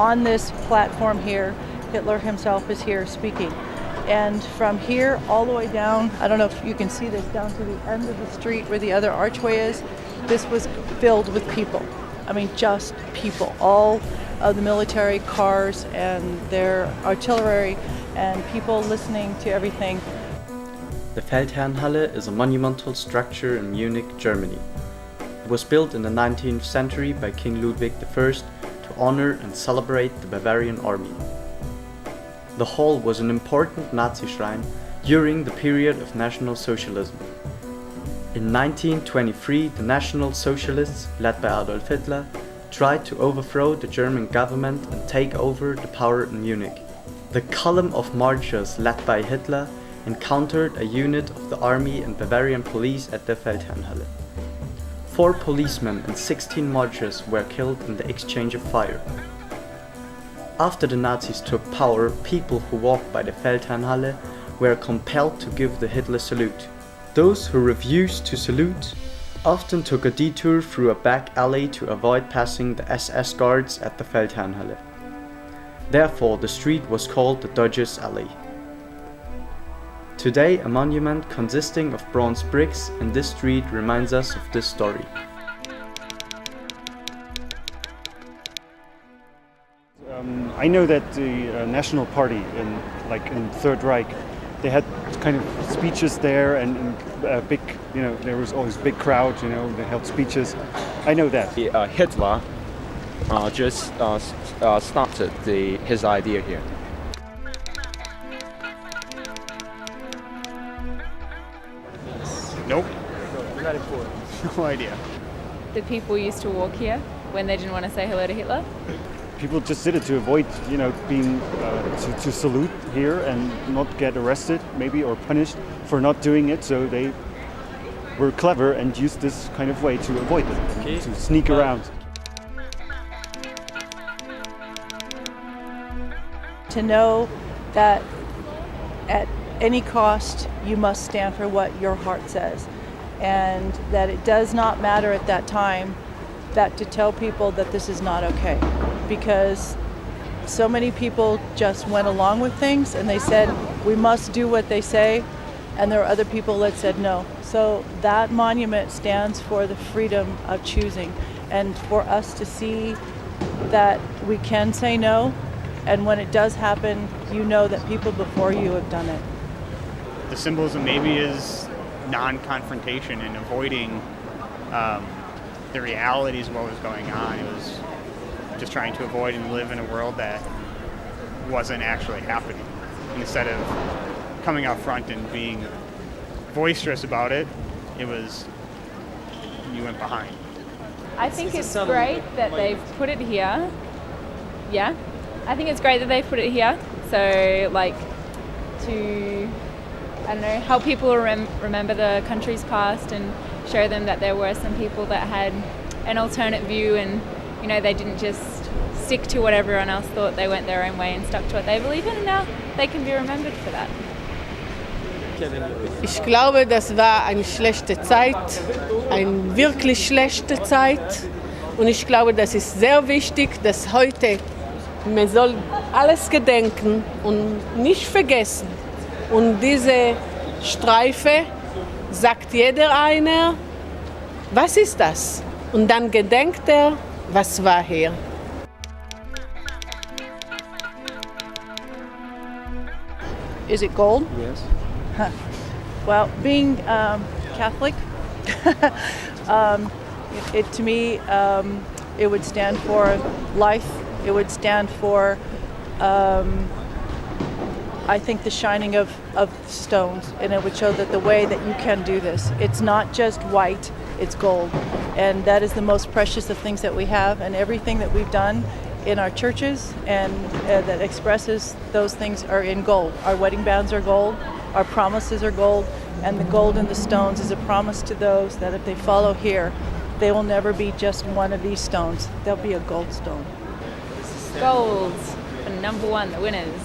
on this platform here, Hitler himself is here speaking. And from here all the way down, I don't know if you can see this, down to the end of the street where the other archway is, this was filled with people. I mean, just people. All of the military cars and their artillery and people listening to everything. The Feldherrnhalle is a monumental structure in Munich, Germany. It was built in the 19th century by King Ludwig I to honor and celebrate the Bavarian army. The hall was an important Nazi shrine during the period of National Socialism. In 1923, the National Socialists, led by Adolf Hitler, tried to overthrow the German government and take over the power in Munich. The column of marchers led by Hitler encountered a unit of the army and Bavarian police at the Feldherrnhalle. 4 policemen and 16 marchers were killed in the exchange of fire. After the Nazis took power, people who walked by the Feldherrnhalle were compelled to give the Hitler salute. Those who refused to salute often took a detour through a back alley to avoid passing the SS guards at the Feldherrnhalle. Therefore, the street was called the Dodgers Alley. Today, a monument consisting of bronze bricks in this street reminds us of this story. I know that the National Party in Third Reich, they had kind of speeches there and big, there was always big crowds, they held speeches. I know that. Hitler just started his idea here. Nope. Not important. No idea. The people used to walk here when they didn't want to say hello to Hitler. People just did it to avoid, being to salute here and not get arrested, maybe, or punished for not doing it. So they were clever and used this kind of way to avoid it, to sneak around. To know that at any cost you must stand for what your heart says, and that it does not matter at that time that to tell people that this is not okay, because so many people just went along with things and they said we must do what they say, and there are other people that said no. So that monument stands for the freedom of choosing, and for us to see that we can say no, and when it does happen, you know that people before you have done it. The symbolism maybe is non-confrontation and avoiding the realities of what was going on. It was just trying to avoid and live in a world that wasn't actually happening. Instead of coming out front and being boisterous about it, you went behind. I think it's great that they've put it here. Yeah, I think it's great that they've put it here. So, to, help people remember the country's past and show them that there were some people that had an alternate view, and they didn't just stick to what everyone else thought. They went their own way and stuck to what they believe in, and now they can be remembered for that. Ich glaube, das war eine schlechte Zeit, eine wirklich schlechte Zeit, und ich glaube, das ist sehr wichtig, dass heute man soll alles gedenken und nicht vergessen. Und diese Streife sagt jeder einer, was ist das? Und dann gedenkt er, was war hier. Is it gold? Yes. Well, being Catholic, it to me, it would stand for life. It would stand for, I think, the shining of stones, and it would show that the way that you can do this. It's not just white, it's gold. And that is the most precious of things that we have, and everything that we've done in our churches and that expresses those things are in gold. Our wedding bands are gold, our promises are gold, and the gold in the stones is a promise to those that if they follow here, they will never be just one of these stones. They'll be a gold stone. Gold for number 1, the winners.